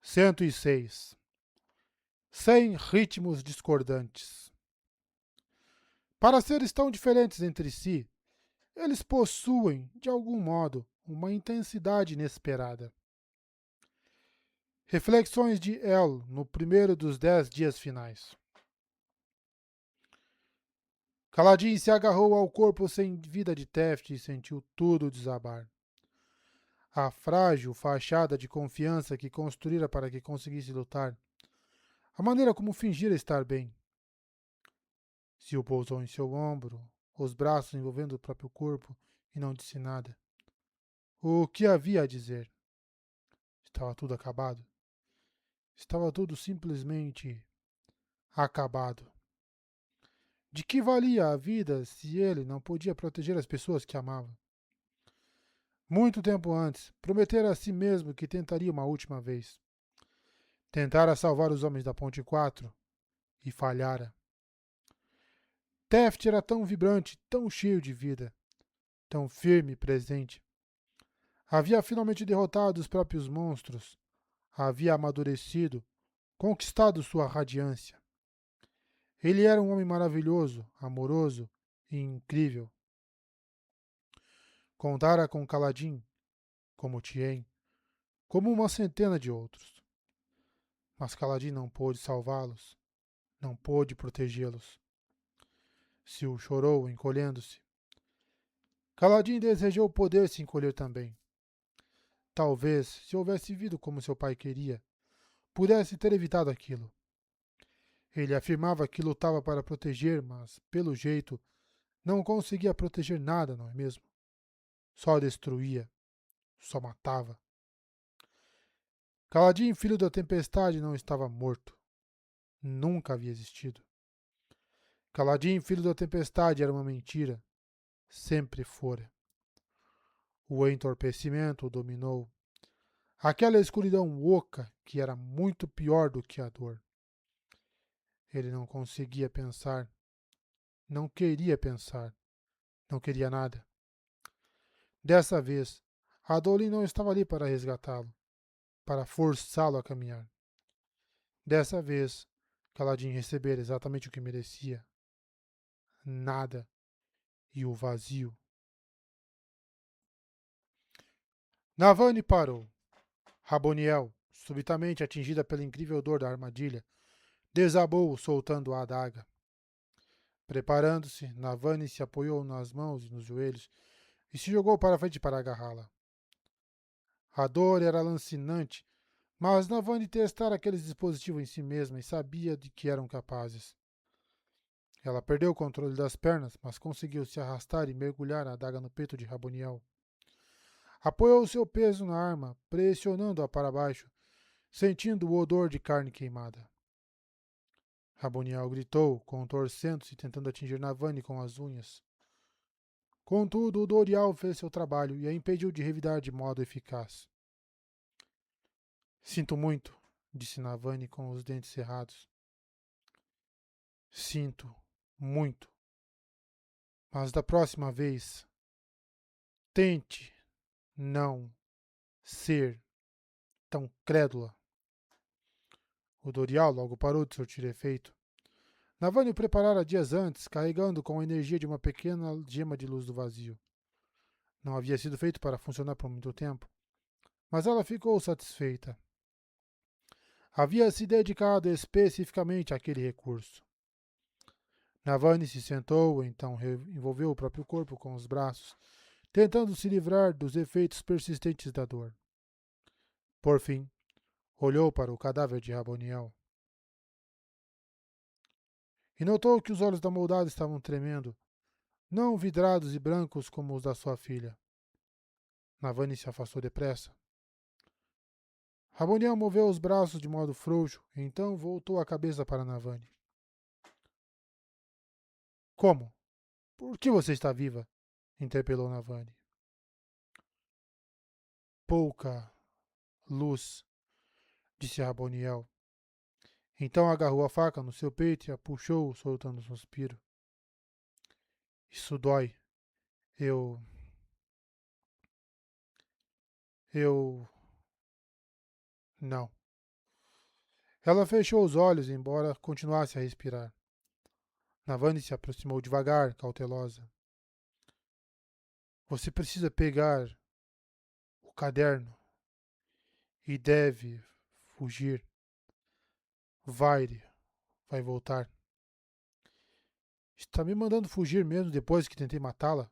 106. Sem ritmos discordantes. Para seres tão diferentes entre si, eles possuem, de algum modo, uma intensidade inesperada. Reflexões de El no primeiro dos 10 dias finais. Kaladin se agarrou ao corpo sem vida de Teft e sentiu tudo desabar. A frágil fachada de confiança que construíra para que conseguisse lutar. A maneira como fingira estar bem. Sil pousou em seu ombro, os braços envolvendo o próprio corpo, e não disse nada. O que havia a dizer? Estava tudo acabado. Estava tudo simplesmente acabado. De que valia a vida se ele não podia proteger as pessoas que amava? Muito tempo antes, prometera a si mesmo que tentaria uma última vez. Tentara salvar os homens da Ponte 4 e falhara. Teft era tão vibrante, tão cheio de vida, tão firme e presente. Havia finalmente derrotado os próprios monstros. Havia amadurecido, conquistado sua radiância. Ele era um homem maravilhoso, amoroso e incrível. Contara com Kaladin, como Tien, como uma centena de outros. Mas Kaladin não pôde salvá-los, não pôde protegê-los. Sil chorou, encolhendo-se. Kaladin desejou poder se encolher também. Talvez, se houvesse vivido como seu pai queria, pudesse ter evitado aquilo. Ele afirmava que lutava para proteger, mas, pelo jeito, não conseguia proteger nada, não é mesmo? Só destruía, só matava. Kaladin, filho da tempestade, não estava morto. Nunca havia existido. Kaladin, filho da tempestade, era uma mentira. Sempre fora. O entorpecimento o dominou. Aquela escuridão oca que era muito pior do que a dor. Ele não conseguia pensar. Não queria pensar. Não queria nada. Dessa vez, Adolin não estava ali para resgatá-lo, para forçá-lo a caminhar. Dessa vez, Kaladin recebera exatamente o que merecia. Nada. E o vazio. Navani parou. Raboniel, subitamente atingida pela incrível dor da armadilha, desabou soltando a adaga. Preparando-se, Navani se apoiou nas mãos e nos joelhos e se jogou para frente para agarrá-la. A dor era lancinante, mas Navani testara aqueles dispositivos em si mesma e sabia de que eram capazes. Ela perdeu o controle das pernas, mas conseguiu se arrastar e mergulhar a adaga no peito de Raboniel. Apoiou seu peso na arma, pressionando-a para baixo, sentindo o odor de carne queimada. Raboniel gritou, contorcendo-se e tentando atingir Navani com as unhas. Contudo, o Dorial fez seu trabalho e a impediu de revidar de modo eficaz. Sinto muito, disse Navani com os dentes cerrados. Sinto muito. Mas da próxima vez, tente não ser tão crédula. O Dorial logo parou de surtir efeito. Navani o preparara dias antes, carregando com a energia de uma pequena gema de luz do vazio. Não havia sido feito para funcionar por muito tempo, mas ela ficou satisfeita. Havia se dedicado especificamente àquele recurso. Navani se sentou, então envolveu o próprio corpo com os braços, tentando se livrar dos efeitos persistentes da dor. Por fim, olhou para o cadáver de Raboniel e notou que os olhos da moldada estavam tremendo, não vidrados e brancos como os da sua filha. Navani se afastou depressa. Raboniel moveu os braços de modo frouxo, e então voltou a cabeça para Navani. Como? Por que você está viva? Interpelou Navani. Pouca luz, disse Raboniel. Então agarrou a faca no seu peito e a puxou, soltando um suspiro. Isso dói. Eu. Eu. Não. Ela fechou os olhos, embora continuasse a respirar. Navani se aproximou devagar, cautelosa. Você precisa pegar o caderno e deve fugir. Vai, vai voltar. Está me mandando fugir mesmo depois que tentei matá-la?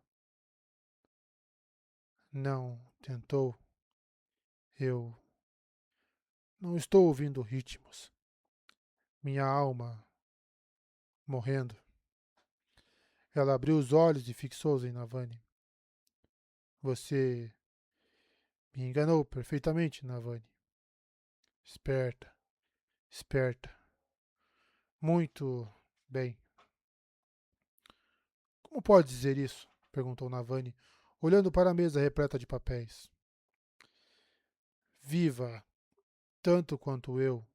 Não, tentou. Eu não estou ouvindo ritmos. Minha alma morrendo. Ela abriu os olhos e fixou-os em Navani. Você me enganou perfeitamente, Navani. Esperta, esperta. Muito bem. Como pode dizer isso? Perguntou Navani, olhando para a mesa repleta de papéis. Viva tanto quanto eu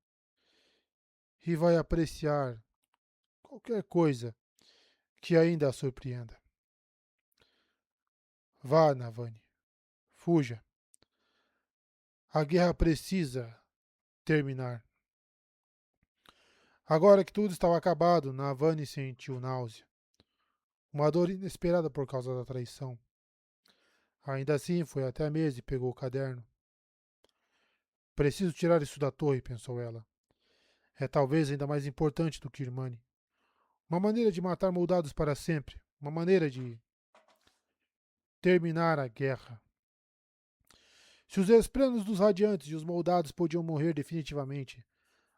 e vai apreciar qualquer coisa que ainda a surpreenda. Vá, Navani, fuja. A guerra precisa terminar. Agora que tudo estava acabado, Navani sentiu náusea. Uma dor inesperada por causa da traição. Ainda assim, foi até a mesa e pegou o caderno. Preciso tirar isso da torre, pensou ela. É talvez ainda mais importante do que Irmane. Uma maneira de matar moldados para sempre. Uma maneira de terminar a guerra. Se os esplanos dos radiantes e os moldados podiam morrer definitivamente,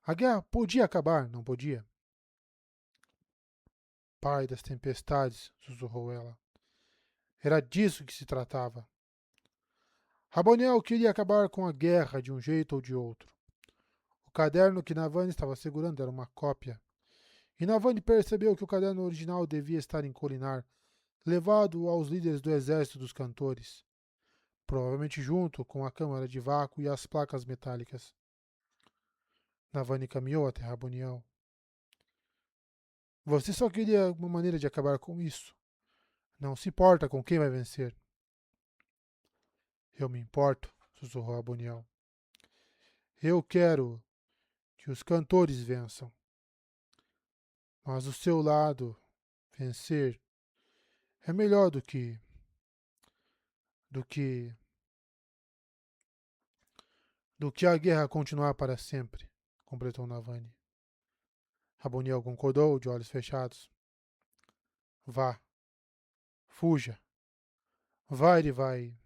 a guerra podia acabar, não podia? Pai das tempestades, sussurrou ela. Era disso que se tratava. Raboniel queria acabar com a guerra de um jeito ou de outro. O caderno que Navani estava segurando era uma cópia. E Navani percebeu que o caderno original devia estar em Colinar, levado aos líderes do exército dos cantores, provavelmente junto com a câmara de vácuo e as placas metálicas. Navani caminhou até Raboniel. Você só queria uma maneira de acabar com isso. Não se importa com quem vai vencer. Eu me importo, sussurrou Raboniel. Eu quero que os cantores vençam. Mas o seu lado, vencer, é melhor do que do que a guerra continuar para sempre, completou Navani. Raboniel concordou, de olhos fechados. Vá, fuja. Vai e vai.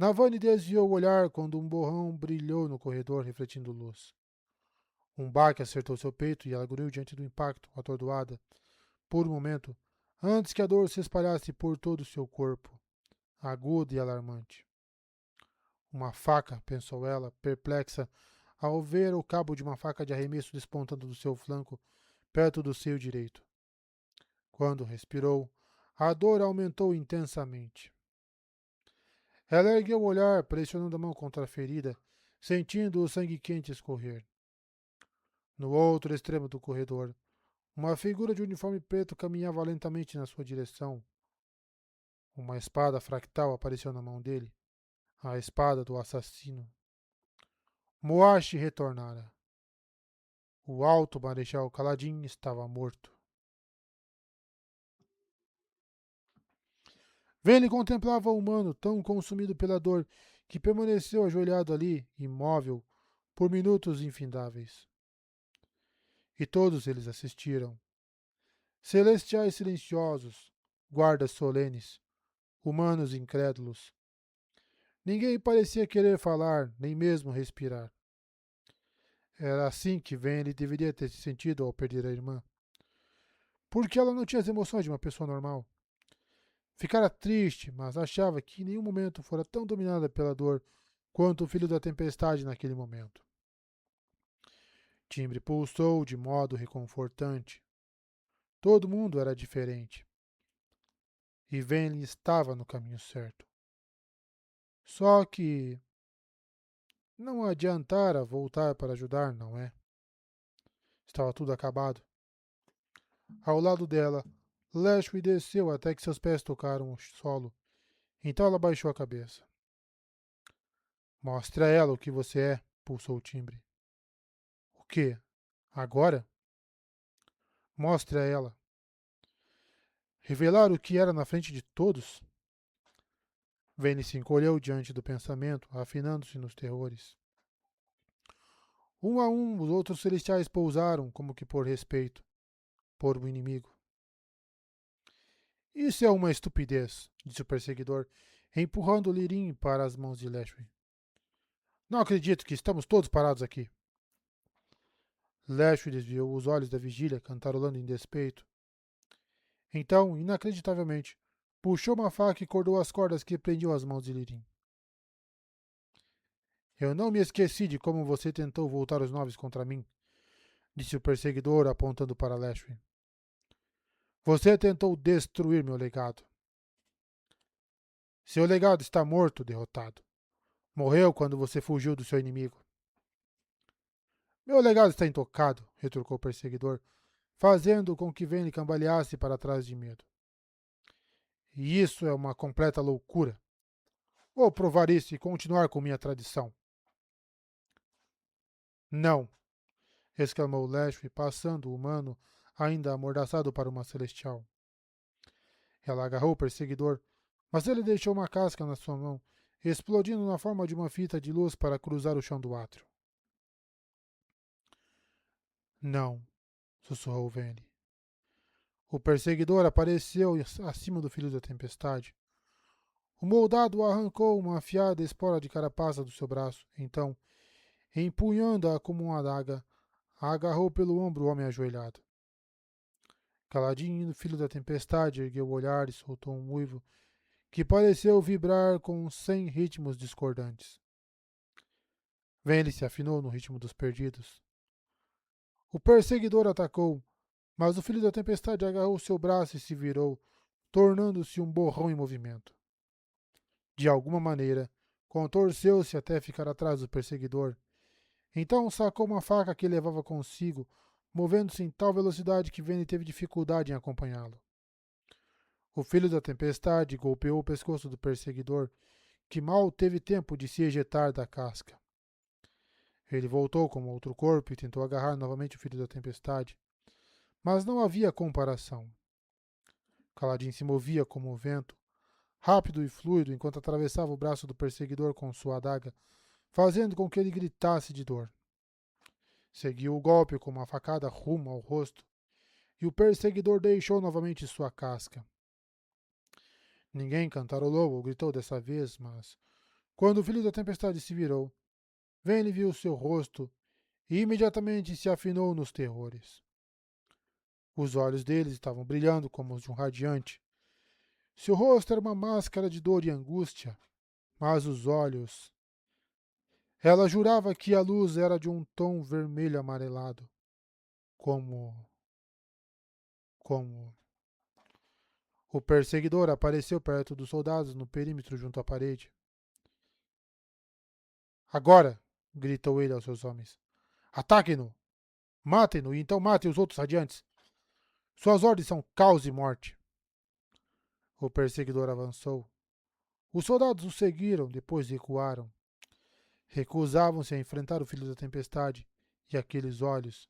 Navani desviou o olhar quando um borrão brilhou no corredor, refletindo luz. Um baque acertou seu peito e ela grunhiu diante do impacto, atordoada, por um momento, antes que a dor se espalhasse por todo o seu corpo, aguda e alarmante. Uma faca, pensou ela, perplexa, ao ver o cabo de uma faca de arremesso despontando do seu flanco, perto do seio direito. Quando respirou, a dor aumentou intensamente. Ela ergueu o olhar, pressionando a mão contra a ferida, sentindo o sangue quente escorrer. No outro extremo do corredor, uma figura de uniforme preto caminhava lentamente na sua direção. Uma espada fractal apareceu na mão dele, a espada do assassino. Moashi retornara. O alto marechal Kaladin estava morto. Vene contemplava o humano tão consumido pela dor que permaneceu ajoelhado ali, imóvel, por minutos infindáveis. E todos eles assistiram. Celestiais silenciosos, guardas solenes, humanos incrédulos. Ninguém parecia querer falar, nem mesmo respirar. Era assim que Vene deveria ter se sentido ao perder a irmã. Porque ela não tinha as emoções de uma pessoa normal. Ficara triste, mas achava que em nenhum momento fora tão dominada pela dor quanto o filho da tempestade naquele momento. Timbre pulsou de modo reconfortante. Todo mundo era diferente. E Venli estava no caminho certo. Só que não adiantara voltar para ajudar, não é? Estava tudo acabado. Ao lado dela, Lashwee desceu até que seus pés tocaram o solo. Então ela baixou a cabeça. Mostre a ela o que você é, pulsou o timbre. que? Agora? Mostre a ela. Revelar o que era na frente de todos? Vane se encolheu diante do pensamento, afinando-se nos terrores. Um a um, os outros celestiais pousaram, como que por respeito, por um inimigo. Isso é uma estupidez, disse o perseguidor, empurrando Lirim para as mãos de Lashway. Não acredito que estamos todos parados aqui. Lashway desviou os olhos da vigília, cantarolando em despeito. Então, inacreditavelmente, puxou uma faca e cortou as cordas que prendiam as mãos de Lirim. Eu não me esqueci de como você tentou voltar os noves contra mim, disse o perseguidor, apontando para Lashway. Você tentou destruir meu legado. Seu legado está morto, derrotado. Morreu quando você fugiu do seu inimigo. Meu legado está intocado, retrucou o perseguidor, fazendo com que Vayne cambaleasse para trás de medo. E isso é uma completa loucura. Vou provar isso e continuar com minha tradição. Não, exclamou Lashway, passando o humano, ainda amordaçado para uma celestial. Ela agarrou o perseguidor, mas ele deixou uma casca na sua mão, explodindo na forma de uma fita de luz para cruzar o chão do átrio. Não, sussurrou Vayne. O perseguidor apareceu acima do filho da tempestade. O moldado arrancou uma afiada espora de carapaça do seu braço. Então, empunhando-a como uma adaga, a agarrou pelo ombro o homem ajoelhado. Caladinho, o filho da tempestade ergueu o olhar e soltou um uivo que pareceu vibrar com 100 ritmos discordantes. Vayne se afinou no ritmo dos perdidos. O perseguidor atacou, mas o filho da tempestade agarrou seu braço e se virou, tornando-se um borrão em movimento. De alguma maneira, contorceu-se até ficar atrás do perseguidor. Então sacou uma faca que levava consigo, movendo-se em tal velocidade que Vayne teve dificuldade em acompanhá-lo. O filho da tempestade golpeou o pescoço do perseguidor, que mal teve tempo de se ejetar da casca. Ele voltou como outro corpo e tentou agarrar novamente o filho da tempestade, mas não havia comparação. Kaladin se movia como o vento, rápido e fluido, enquanto atravessava o braço do perseguidor com sua adaga, fazendo com que ele gritasse de dor. Seguiu o golpe com uma facada rumo ao rosto, e o perseguidor deixou novamente sua casca. Ninguém cantarolou ou gritou dessa vez, mas, quando o filho da tempestade se virou, Vayne viu seu rosto e imediatamente se afinou nos terrores. Os olhos deles estavam brilhando como os de um radiante. Seu rosto era uma máscara de dor e angústia, mas os olhos... Ela jurava que a luz era de um tom vermelho amarelado, como... O perseguidor apareceu perto dos soldados no perímetro junto à parede. Agora! Gritou ele aos seus homens. Ataquem-no! Matem-no e então matem os outros radiantes. Suas ordens são caos e morte. O perseguidor avançou. Os soldados o seguiram, depois recuaram. Recusavam-se a enfrentar o filho da tempestade e aqueles olhos.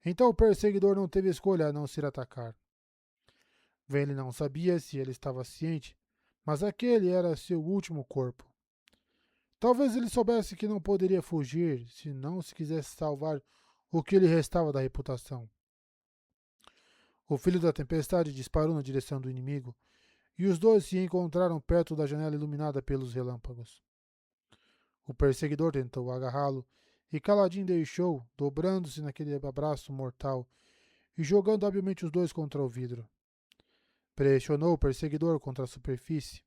Então o perseguidor não teve escolha a não ser atacar. Vayne não sabia se ele estava ciente, mas aquele era seu último corpo. Talvez ele soubesse que não poderia fugir se não se quisesse salvar o que lhe restava da reputação. O filho da tempestade disparou na direção do inimigo, e os dois se encontraram perto da janela iluminada pelos relâmpagos. O perseguidor tentou agarrá-lo, e Kaladin deixou, dobrando-se naquele abraço mortal e jogando habilmente os dois contra o vidro. Pressionou o perseguidor contra a superfície.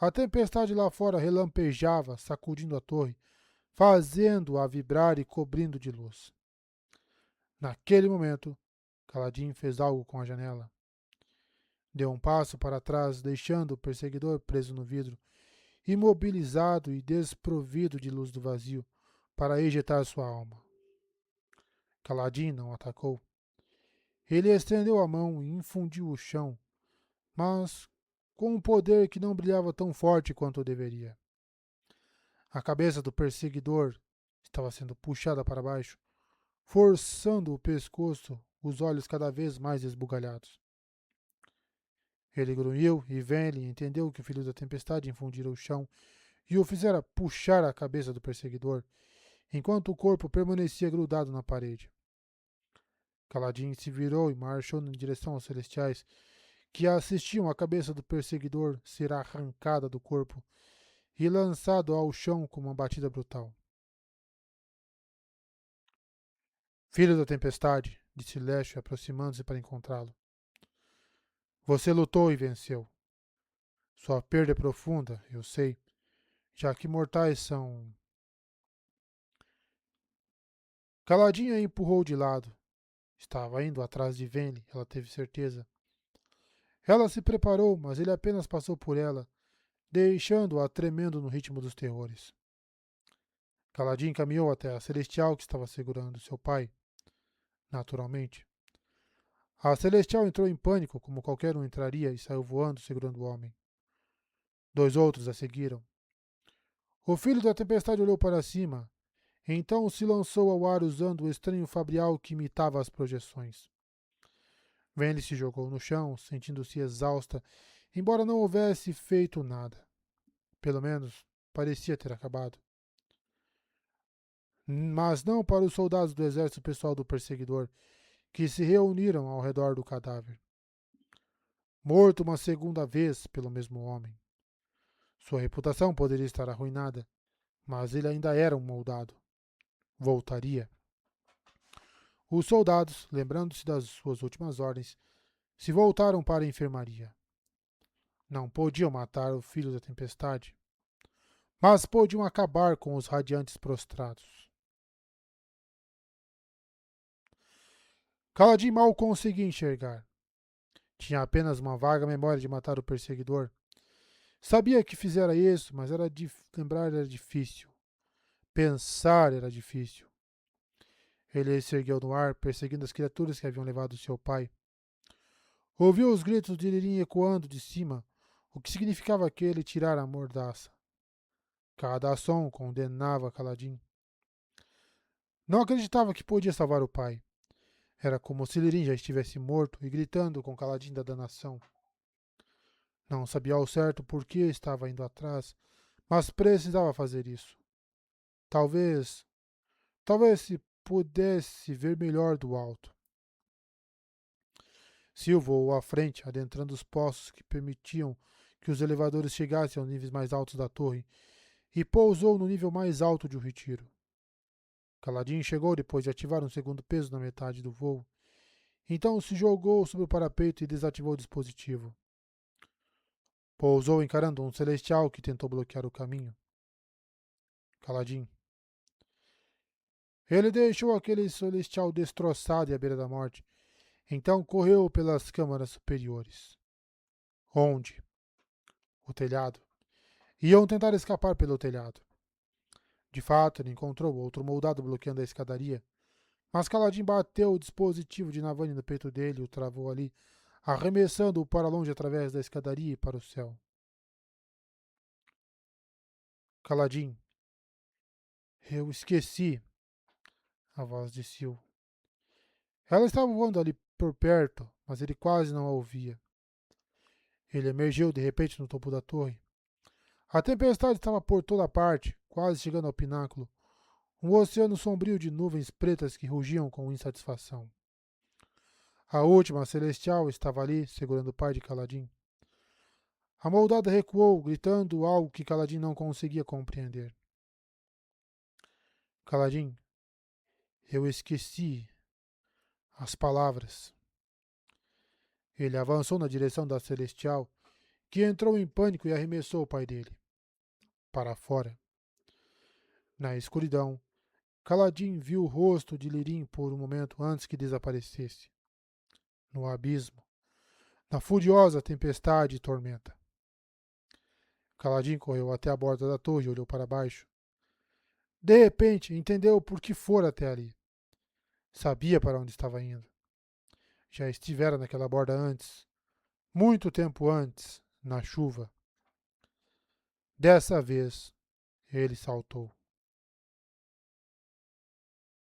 A tempestade lá fora relampejava, sacudindo a torre, fazendo-a vibrar e cobrindo de luz. Naquele momento, Kaladin fez algo com a janela. Deu um passo para trás, deixando o perseguidor preso no vidro, imobilizado e desprovido de luz do vazio, para ejetar sua alma. Kaladin não atacou. Ele estendeu a mão e infundiu o chão, mas com um poder que não brilhava tão forte quanto deveria. A cabeça do perseguidor estava sendo puxada para baixo, forçando o pescoço, os olhos cada vez mais esbugalhados. Ele grunhiu e Venli entendeu que o filho da tempestade infundira o chão e o fizera puxar a cabeça do perseguidor, enquanto o corpo permanecia grudado na parede. Kaladin se virou e marchou em direção aos celestiais, que assistiam a cabeça do perseguidor ser arrancada do corpo e lançado ao chão com uma batida brutal. Filho da tempestade, disse Leste aproximando-se para encontrá-lo. Você lutou e venceu. Sua perda é profunda, eu sei, já que mortais são... Caladinha a empurrou de lado. Estava indo atrás de Venli, ela teve certeza. Ela se preparou, mas ele apenas passou por ela, deixando-a tremendo no ritmo dos terrores. Caladin caminhou até a Celestial que estava segurando seu pai, naturalmente. A Celestial entrou em pânico, como qualquer um entraria, e saiu voando, segurando o homem. Dois outros a seguiram. O filho da tempestade olhou para cima, então se lançou ao ar usando o estranho fabrial que imitava as projeções. Venli se jogou no chão, sentindo-se exausta, embora não houvesse feito nada. Pelo menos, parecia ter acabado. Mas não para os soldados do exército pessoal do perseguidor, que se reuniram ao redor do cadáver. Morto uma segunda vez pelo mesmo homem. Sua reputação poderia estar arruinada, mas ele ainda era um moldado. Voltaria. Os soldados, lembrando-se das suas últimas ordens, se voltaram para a enfermaria. Não podiam matar o filho da tempestade, mas podiam acabar com os radiantes prostrados. Kaladin mal conseguia enxergar. Tinha apenas uma vaga memória de matar o perseguidor. Sabia que fizera isso, mas lembrar era difícil. Pensar era difícil. Ele se ergueu no ar, perseguindo as criaturas que haviam levado seu pai. Ouviu os gritos de Lirim ecoando de cima, o que significava que ele tirara a mordaça. Cada som condenava Kaladin. Não acreditava que podia salvar o pai. Era como se Lirim já estivesse morto e gritando com Kaladin da danação. Não sabia ao certo por que estava indo atrás, mas precisava fazer isso. Talvez se pudesse ver melhor do alto. Sil voou à frente, adentrando os poços que permitiam que os elevadores chegassem aos níveis mais altos da torre, e pousou no nível mais alto de um retiro. Kaladin chegou depois de ativar um segundo peso na metade do voo. Então se jogou sobre o parapeito e desativou o dispositivo. Pousou encarando um celestial que tentou bloquear o caminho. Kaladin. Ele deixou aquele celestial destroçado e à beira da morte. Então correu pelas câmaras superiores. Onde? O telhado. Iam tentar escapar pelo telhado. De fato, ele encontrou outro moldado bloqueando a escadaria. Mas Kaladin bateu o dispositivo de Navani no peito dele e o travou ali, arremessando-o para longe através da escadaria e para o céu. Kaladin. Eu esqueci. A voz de Sil. Ela estava voando ali por perto, mas ele quase não a ouvia. Ele emergiu de repente no topo da torre. A tempestade estava por toda parte, quase chegando ao pináculo. Um oceano sombrio de nuvens pretas que rugiam com insatisfação. A última, a celestial, estava ali, segurando o pai de Kaladin. A moldada recuou, gritando algo que Kaladin não conseguia compreender. Kaladin, eu esqueci as palavras. Ele avançou na direção da celestial, que entrou em pânico e arremessou o pai dele para fora. Na escuridão, Kaladin viu o rosto de Lirim por um momento antes que desaparecesse. No abismo, na furiosa tempestade e tormenta. Kaladin correu até a borda da torre e olhou para baixo. De repente, entendeu por que fora até ali. Sabia para onde estava indo. Já estivera naquela borda antes, muito tempo antes, na chuva. Dessa vez, ele saltou.